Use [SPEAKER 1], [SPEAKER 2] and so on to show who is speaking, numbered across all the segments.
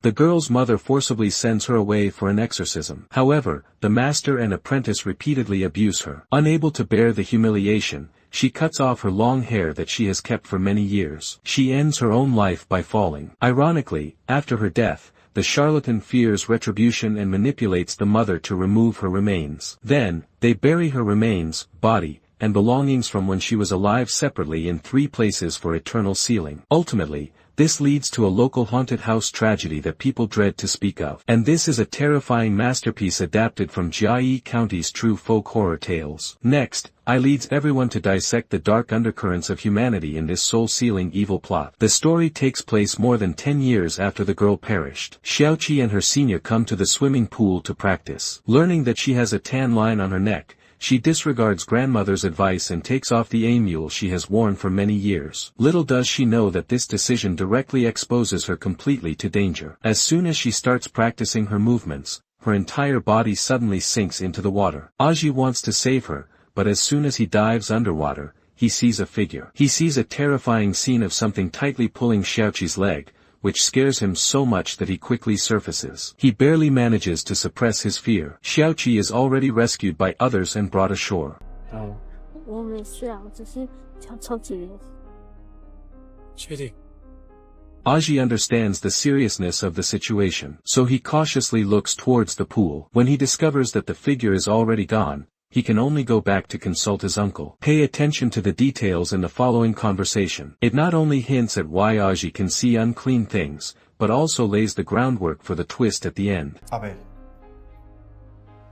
[SPEAKER 1] The girl's mother forcibly sends her away for an exorcism. However, the master and apprentice repeatedly abuse her. Unable to bear the humiliation, she cuts off her long hair that she has kept for many years. She ends her own life by falling. Ironically, after her death, the charlatan fears retribution and manipulates the mother to remove her remains. Then, they bury her remains, body, and belongings from when she was alive separately in 3 places for eternal sealing. Ultimately, this leads to a local haunted house tragedy that people dread to speak of. And this is a terrifying masterpiece adapted from Jiayi County's true folk horror tales. Next, I leads everyone to dissect the dark undercurrents of humanity in this soul-sealing evil plot. The story takes place more than 10 years after the girl perished. Xiaoqi and her senior come to the swimming pool to practice. Learning that she has a tan line on her neck, she disregards grandmother's advice and takes off the amule she has worn for many years. Little does she know that this decision directly exposes her completely to danger. As soon as she starts practicing her movements, her entire body suddenly sinks into the water. Aji wants to save her, but as soon as he dives underwater, he sees a figure. He sees a terrifying scene of something tightly pulling Xiaoqi's leg, which scares him so much that he quickly surfaces. He barely manages to suppress his fear. Xiaoqi is already rescued by others and brought ashore. Aji understands the seriousness of the situation, so he cautiously looks towards the pool. When he discovers that the figure is already gone, he can only go back to consult his uncle. Pay attention to the details in the following conversation. It not only hints at why Aji can see unclean things, but also lays the groundwork for the twist at the end.
[SPEAKER 2] 阿伯，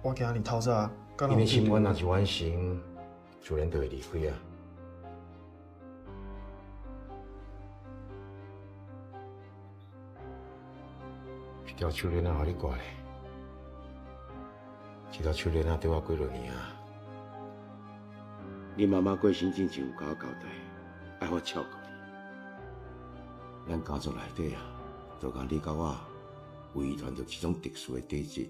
[SPEAKER 2] 我惊你透早，
[SPEAKER 3] 因为心愿若是完成，自然就会离开啊。一条手链啊，互你挂咧。 这条手链啊，对我几多年啊？你妈妈过身之前有甲我交代，爱我照顾你。咱家族内底啊，就讲你甲我遗传着这种特殊的体质。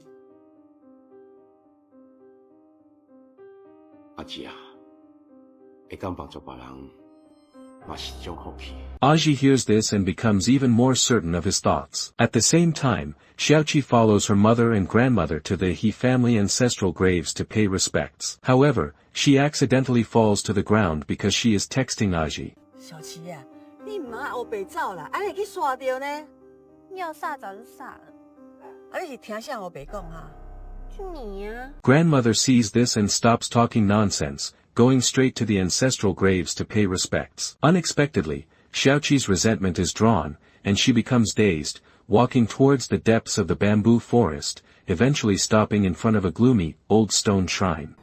[SPEAKER 3] 阿姊啊，会敢帮助别人，嘛是一种福气。
[SPEAKER 1] Aji hears this and becomes even more certain of his thoughts. At the same time, Xiaoqi follows her mother and grandmother to the He family ancestral graves to pay respects. However, she accidentally falls to the ground because she is texting Aji.
[SPEAKER 4] 小琪啊，你唔好后白走啦，安尼去刷掉呢？
[SPEAKER 5] 你要撒早就撒了，
[SPEAKER 4] 啊，你是听啥后白讲哈？
[SPEAKER 5] 就你呀。
[SPEAKER 1] Grandmother sees this and stops talking nonsense, going straight to the ancestral graves to pay respects. Unexpectedly, Xiaoqi's resentment is drawn, and she becomes dazed, walking towards the depths of the bamboo forest, eventually stopping in front of a gloomy, old stone shrine.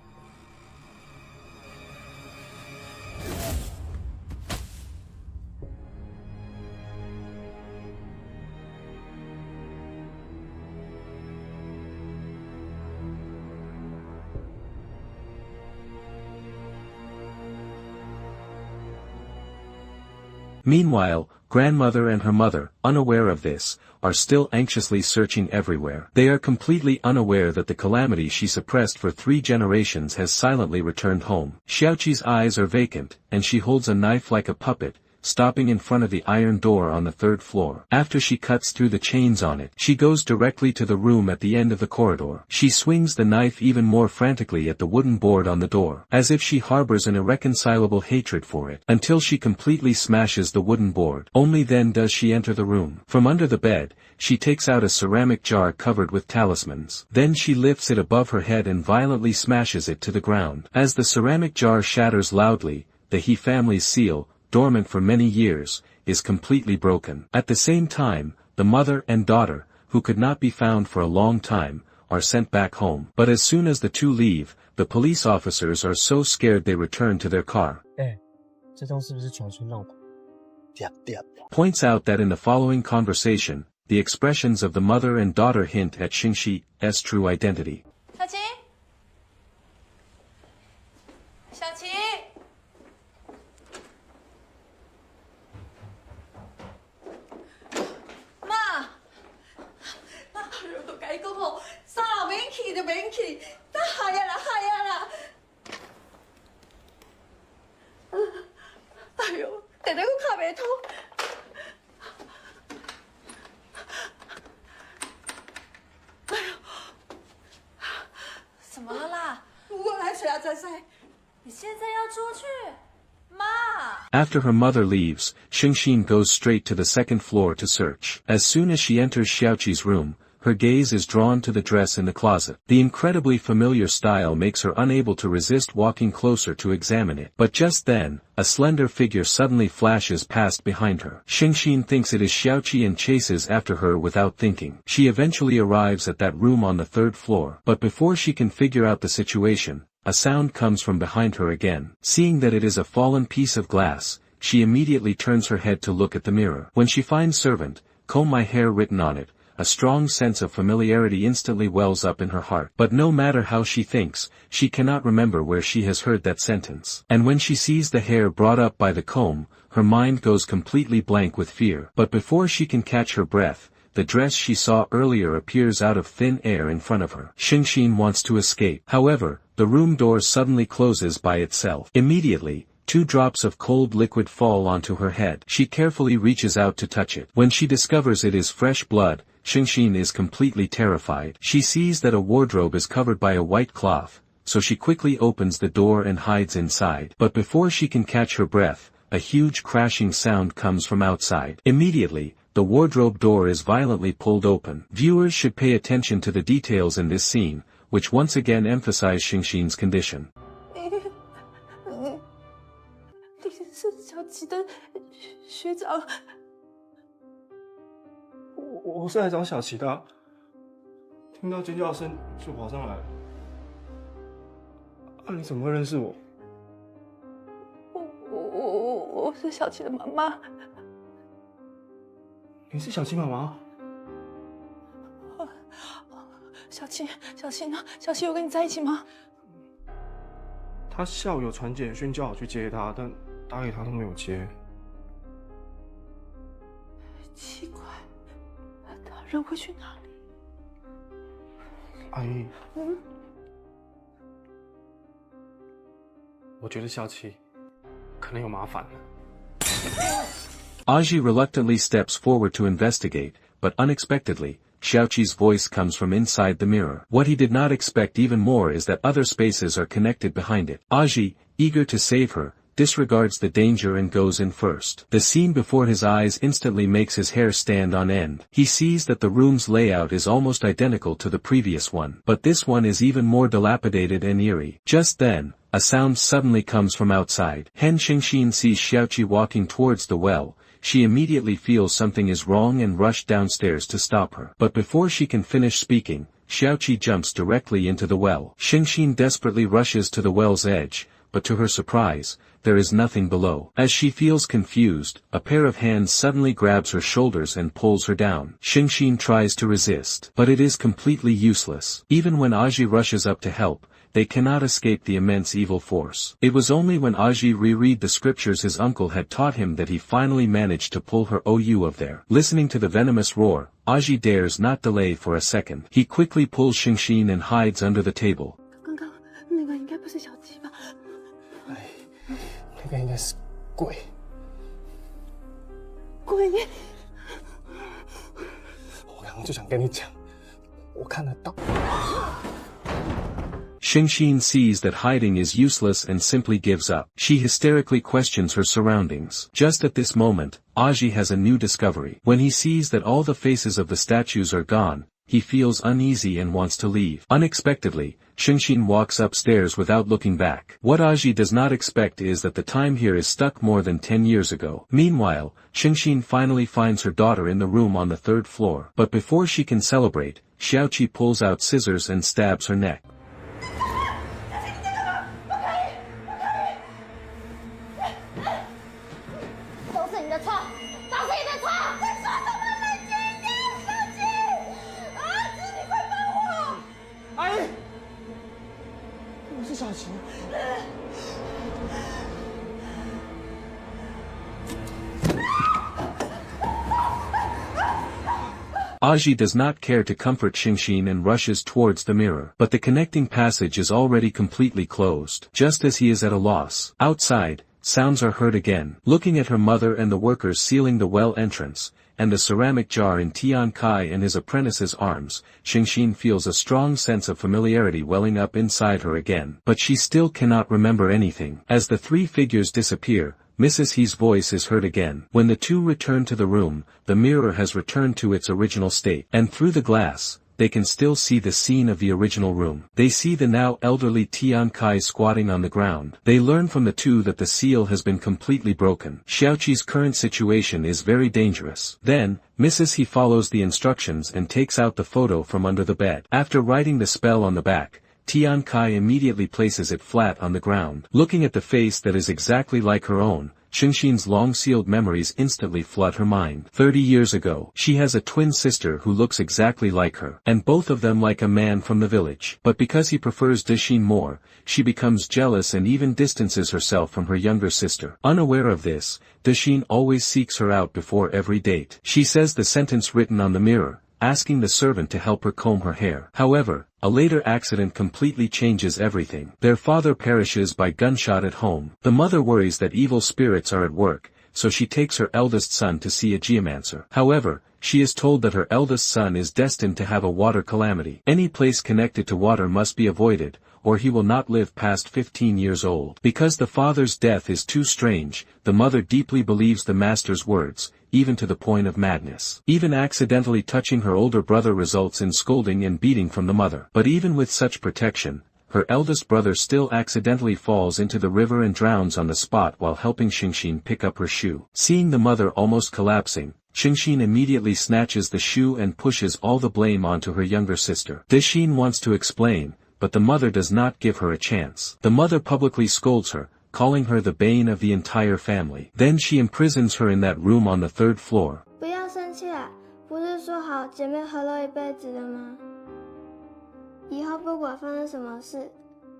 [SPEAKER 1] Meanwhile, grandmother and her mother, unaware of this, are still anxiously searching everywhere. They are completely unaware that the calamity she suppressed for 3 generations has silently returned home. Xiaoqi's eyes are vacant, and she holds a knife like a puppet, stopping in front of the iron door on the 3rd floor. After she cuts through the chains on it, she goes directly to the room at the end of the corridor. She swings the knife even more frantically at the wooden board on the door, as if she harbors an irreconcilable hatred for it, until she completely smashes the wooden board. Only then does she enter the room. From under the bed, she takes out a ceramic jar covered with talismans. Then she lifts it above her head and violently smashes it to the ground. As the ceramic jar shatters loudly, the He family's seal, dormant for many years, is completely broken. At the same time, the mother and daughter, who could not be found for a long time, are sent back home. But as soon as the 2 leave, the police officers are so scared they return to their car. Points out that in the following conversation, the expressions of the mother and daughter hint at Xingxi's true identity.
[SPEAKER 5] 小琪，
[SPEAKER 4] 就免去，得害啊啦，害啊啦！哎呦，定定我卡袂通。
[SPEAKER 5] 仔仔，你现在要出去？妈！
[SPEAKER 1] After her mother leaves, Xingxin goes straight to the second floor to search. As soon as she enters Xiaoqi's room, her gaze is drawn to the dress in the closet. The incredibly familiar style makes her unable to resist walking closer to examine it. But just then, a slender figure suddenly flashes past behind her. Xingxin thinks it is Xiaoqi and chases after her without thinking. She eventually arrives at that room on the third floor. But before she can figure out the situation, a sound comes from behind her again. Seeing that it is a fallen piece of glass, she immediately turns her head to look at the mirror. When she finds "servant, comb my hair" written on it, a strong sense of familiarity instantly wells up in her heart. But no matter how she thinks, she cannot remember where she has heard that sentence. And when she sees the hair brought up by the comb, her mind goes completely blank with fear. But before she can catch her breath, the dress she saw earlier appears out of thin air in front of her. Xingxin wants to escape. However, the room door suddenly closes by itself. Immediately, 2 drops of cold liquid fall onto her head. She carefully reaches out to touch it. When she discovers it is fresh blood, Xingxin is completely terrified. She sees that a wardrobe is covered by a white cloth, so she quickly opens the door and hides inside. But before she can catch her breath, a huge crashing sound comes from outside. Immediately, the wardrobe door is violently pulled open. Viewers should pay attention to the details in this scene, which once again emphasize Xingxin's condition.
[SPEAKER 5] 你是小琪的学长。
[SPEAKER 2] 我是来找小琪的啊，听到尖叫声就跑上来。啊，你怎么会认识我？
[SPEAKER 5] 我是小琪的妈妈。
[SPEAKER 2] 你是小琪妈妈？
[SPEAKER 5] 小琪呢？小琪有跟你在一起吗？
[SPEAKER 2] 他下午有传简讯叫我去接他，但打给他都没有接。
[SPEAKER 5] 奇怪，他人会去哪里？
[SPEAKER 2] 阿姨，我觉得小琪可能有麻烦了。
[SPEAKER 1] Aji reluctantly steps forward to investigate, but unexpectedly, Xiaoqi's voice comes from inside the mirror. What he did not expect even more is that other spaces are connected behind it. Aji, eager to save her, disregards the danger and goes in first. The scene before his eyes instantly makes his hair stand on end. He sees that the room's layout is almost identical to the previous one, but this one is even more dilapidated and eerie. Just then, a sound suddenly comes from outside. Xingxin sees Xiaoqi walking towards the well. She immediately feels something is wrong and rushed downstairs to stop her. But before she can finish speaking, Xiaoqi jumps directly into the well. Xingxin desperately rushes to the well's edge, but to her surprise, there is nothing below. As she feels confused, a pair of hands suddenly grabs her shoulders and pulls her down. Xingxin tries to resist, but it is completely useless. Even when Aji rushes up to help, they cannot escape the immense evil force. It was only when Aji reread the scriptures his uncle had taught him that he finally managed to pull her out of there. Listening to the venomous roar, Aji dares not delay for a second. He quickly pulls Xingxin and hides under the table.
[SPEAKER 5] 刚刚那个应该不是小琪吧？
[SPEAKER 2] 哎，那个应该是鬼。
[SPEAKER 5] 鬼！
[SPEAKER 2] 我刚刚就想跟你讲，我看得到。
[SPEAKER 1] Xingxin sees that hiding is useless and simply gives up. She hysterically questions her surroundings. Just at this moment, Aji has a new discovery. When he sees that all the faces of the statues are gone, he feels uneasy and wants to leave. Unexpectedly, Xingxin walks upstairs without looking back. What Aji does not expect is that the time here is stuck more than 10 years ago. Meanwhile, Xingxin finally finds her daughter in the room on the 3rd floor. But before she can celebrate, Xiaoqi pulls out scissors and stabs her neck.
[SPEAKER 2] 小琪。
[SPEAKER 1] Aji does not care to comfort Xingxin and rushes towards the mirror. But the connecting passage is already completely closed. Just as he is at a loss, outside, sounds are heard again. Looking at her mother and the workers sealing the well entrance, and the ceramic jar in Tian Kai and his apprentice's arms, Xingxin feels a strong sense of familiarity welling up inside her again. But she still cannot remember anything. As the three figures disappear, Mrs. He's voice is heard again. When the two return to the room, the mirror has returned to its original state, and through the glass, they can still see the scene of the original room. They see the now elderly Tian Kai squatting on the ground. They learn from the two that the seal has been completely broken. Xiaoqi's current situation is very dangerous. Then, Mrs. He follows the instructions and takes out the photo from under the bed. After writing the spell on the back, Tian Kai immediately places it flat on the ground. Looking at the face that is exactly like her own, Xingxin's long-sealed memories instantly flood her mind. 30 years ago, she has a twin sister who looks exactly like her, and both of them like a man from the village. But because he prefers Dexin more, she becomes jealous and even distances herself from her younger sister. Unaware of this, Dexin always seeks her out before every date. She says the sentence written on the mirror, asking the servant to help her comb her hair. However, a later accident completely changes everything. Their father perishes by gunshot at home. The mother worries that evil spirits are at work, so she takes her eldest son to see a geomancer. However, she is told that her eldest son is destined to have a water calamity. Any place connected to water must be avoided, or he will not live past 15 years old. Because the father's death is too strange, the mother deeply believes the master's words, even to the point of madness. Even accidentally touching her older brother results in scolding and beating from the mother. But even with such protection, her eldest brother still accidentally falls into the river and drowns on the spot while helping Xingxin pick up her shoe. Seeing the mother almost collapsing, Xingxin immediately snatches the shoe and pushes all the blame onto her younger sister. Dexin wants to explain, but the mother does not give her a chance. The mother publicly scolds her, calling her the bane of the entire family. Then she imprisons her in that room on the 3rd floor.
[SPEAKER 6] 不要生气啦，不是说好姐妹和乐一辈子的吗？以后不管发生什么事，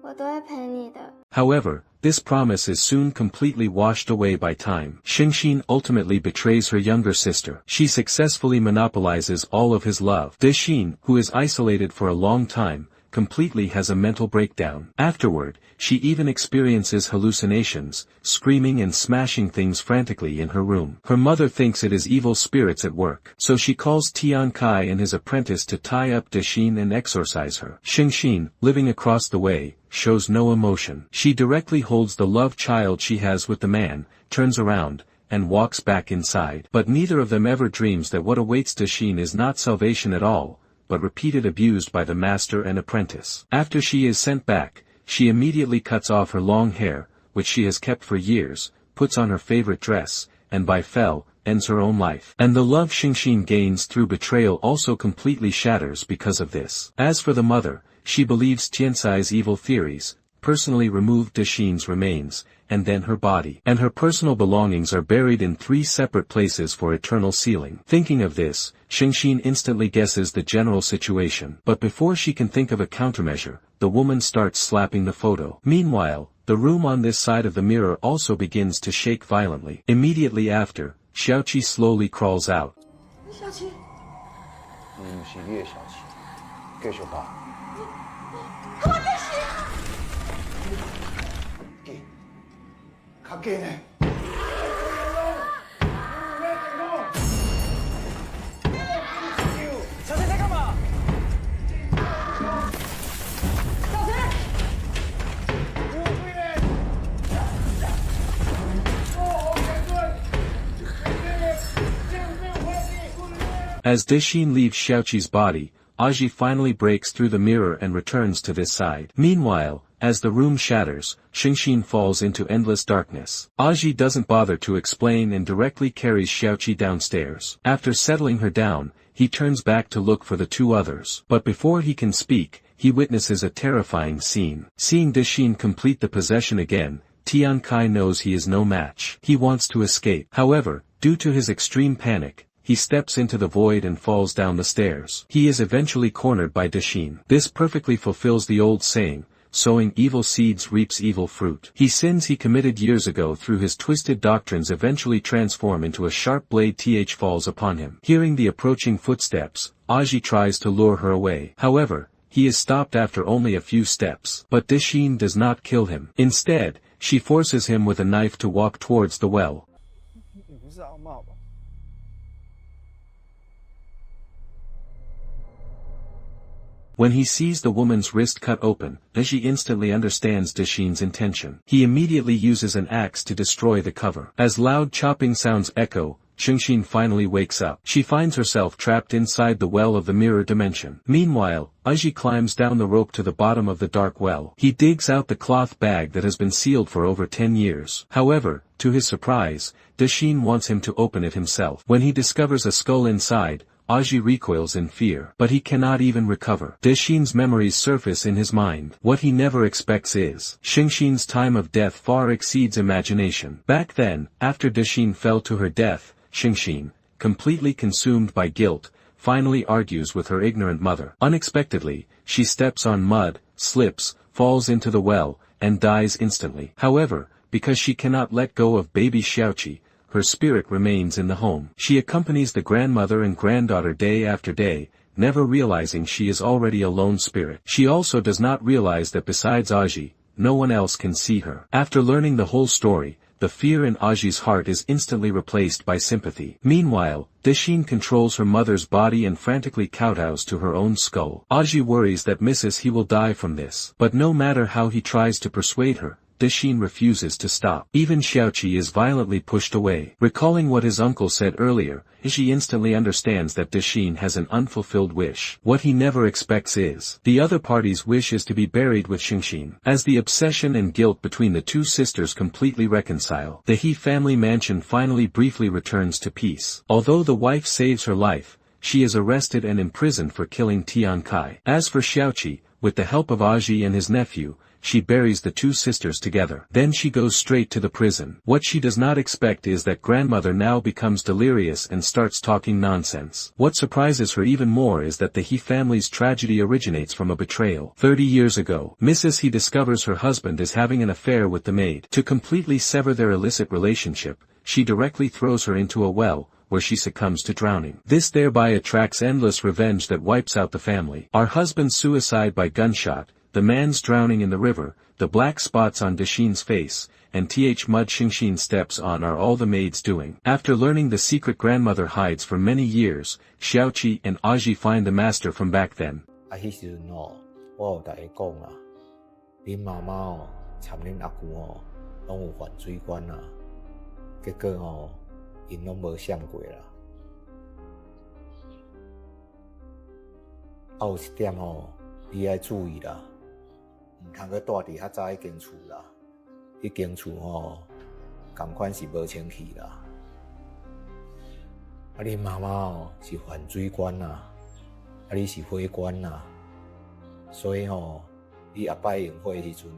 [SPEAKER 6] 我都会陪你的。
[SPEAKER 1] However, this promise is soon completely washed away by time. Xingxin ultimately betrays her younger sister. She successfully monopolizes all of his love. Dexin, who is isolated for a long time, completely has a mental breakdown. Afterward, she even experiences hallucinations, screaming and smashing things frantically in her room. Her mother thinks it is evil spirits at work, so she calls Tian Kai and his apprentice to tie up Dexin and exorcise her. Xingxin, living across the way, shows no emotion. She directly holds the love child she has with the man, turns around, and walks back inside. But neither of them ever dreams that what awaits Dexin is not salvation at all, but repeated abuse by the master and apprentice. After she is sent back, she immediately cuts off her long hair, which she has kept for years, puts on her favorite dress, and by fell, ends her own life. And the love Xingxin gains through betrayal also completely shatters because of this. As for the mother, she believes Tiansai's evil theories, personally removed Dexin's remains, and then her body. And her personal belongings are buried in 3 separate places for eternal sealing. Thinking of this, Xingxin instantly guesses the general situation. But before she can think of a countermeasure, the woman starts slapping the photo. Meanwhile, the room on this side of the mirror also begins to shake violently. Immediately after, Xiaoqi slowly crawls out.
[SPEAKER 5] 小琪，
[SPEAKER 7] 是越小气，继续打。
[SPEAKER 5] 我的心。
[SPEAKER 7] 卡给呢？
[SPEAKER 1] As Dexin leaves Xiaoqi's body, Aji finally breaks through the mirror and returns to this side. Meanwhile, as the room shatters, Xingxin falls into endless darkness. Aji doesn't bother to explain and directly carries Xiaoqi downstairs. After settling her down, he turns back to look for the 2 others. But before he can speak, he witnesses a terrifying scene. Seeing Dexin complete the possession again, Tian Kai knows he is no match. He wants to escape. However, due to his extreme panic, he steps into the void and falls down the stairs. He is eventually cornered by Dexin. This perfectly fulfills the old saying, sowing evil seeds reaps evil fruit. His sins he committed years ago through his twisted doctrines eventually transform into a sharp blade falls upon him. Hearing the approaching footsteps, Aji tries to lure her away. However, he is stopped after only a few steps. But Dexin does not kill him. Instead, she forces him with a knife to walk towards the well. When he sees the woman's wrist cut open, Aji instantly understands Dashin's intention. He immediately uses an axe to destroy the cover. As loud chopping sounds echo, Xingxin finally wakes up. She finds herself trapped inside the well of the mirror dimension. Meanwhile, Aji climbs down the rope to the bottom of the dark well. He digs out the cloth bag that has been sealed for over 10 years. However, to his surprise, Dashin wants him to open it himself. When he discovers a skull inside, Aji recoils in fear. But he cannot even recover. Dashin's memories surface in his mind. What he never expects is, Xingxin's time of death far exceeds imagination. Back then, after Dashin fell to her death, Xingxin, completely consumed by guilt, finally argues with her ignorant mother. Unexpectedly, she steps on mud, slips, falls into the well, and dies instantly. However, because she cannot let go of baby Xiaoqi, her spirit remains in the home. She accompanies the grandmother and granddaughter day after day, never realizing she is already a lone spirit. She also does not realize that besides Aji, no one else can see her. After learning the whole story, the fear in Aji's heart is instantly replaced by sympathy. Meanwhile, Dashin controls her mother's body and frantically kowtows to her own skull. Aji worries that he will die from this. But no matter how he tries to persuade her, Dashin refuses to stop. Even Xiaoqi is violently pushed away. Recalling what his uncle said earlier, Aji instantly understands that Dashin has an unfulfilled wish. What he never expects is, the other party's wish is to be buried with Xingxin. As the obsession and guilt between the two sisters completely reconcile, the He family mansion finally briefly returns to peace. Although the wife saves her life, she is arrested and imprisoned for killing Tian Kai. As for Xiaoqi, with the help of Aji and his nephew, she buries the two sisters together. Then she goes straight to the prison. What she does not expect is that grandmother now becomes delirious and starts talking nonsense. What surprises her even more is that the He family's tragedy originates from a betrayal. 30 years ago, Mrs. He discovers her husband is having an affair with the maid. To completely sever their illicit relationship, she directly throws her into a well, where she succumbs to drowning. This thereby attracts endless revenge that wipes out the family. Our husband's suicide by gunshot, the man's drowning in the river, the black spots on Dashin's face, and mud Xingxin steps on are all the maid's doing. After learning the secret grandmother hides for many years, Xiaoqi and Aji find the master from back then.
[SPEAKER 7] 迄时阵我有甲伊讲啦，恁妈妈参恁阿舅拢有犯水管啦，结果因拢无想过啦。有一点你要注意啦。唔通去住伫较早迄间厝啦，迄间厝同款是无清气啦。恁妈妈是犯水管啦，你是火管啦，所以你下摆用火时阵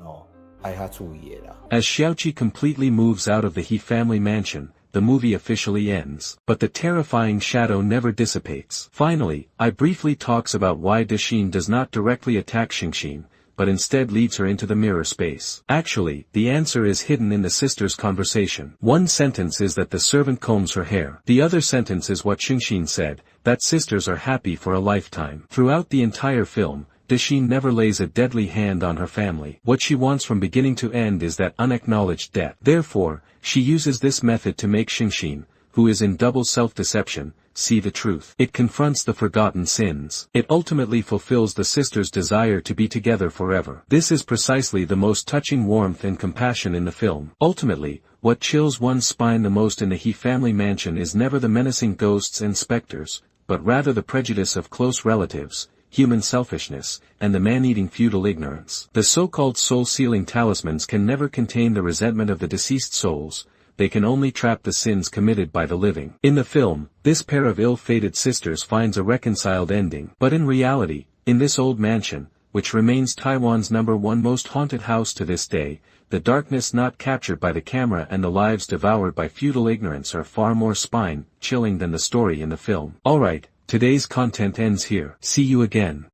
[SPEAKER 7] 爱较注意的啦。
[SPEAKER 1] As Xiaoqi completely moves out of the He family mansion, the movie officially ends. But the terrifying shadow never dissipates. Finally, I briefly talks about why Dashin does not directly attack Xingxin, but instead leads her into the mirror space. Actually, the answer is hidden in the sisters' conversation. One sentence is that the servant combs her hair. The other sentence is what Xingxin said, that sisters are happy for a lifetime. Throughout the entire film, Dashin never lays a deadly hand on her family. What she wants from beginning to end is that unacknowledged debt. Therefore, she uses this method to make Xingxin, who is in double self-deception, see the truth. It confronts the forgotten sins. It ultimately fulfills the sisters' desire to be together forever. This is precisely the most touching warmth and compassion in the film. Ultimately, what chills one's spine the most in the He family mansion is never the menacing ghosts and specters, but rather the prejudice of close relatives, human selfishness, and the man-eating feudal ignorance. The so-called soul-sealing talismans can never contain the resentment of the deceased souls, they can only trap the sins committed by the living. In the film, this pair of ill-fated sisters finds a reconciled ending. But in reality, in this old mansion, which remains Taiwan's #1 most haunted house to this day, the darkness not captured by the camera and the lives devoured by feudal ignorance are far more spine-chilling than the story in the film. Alright, today's content ends here. See you again.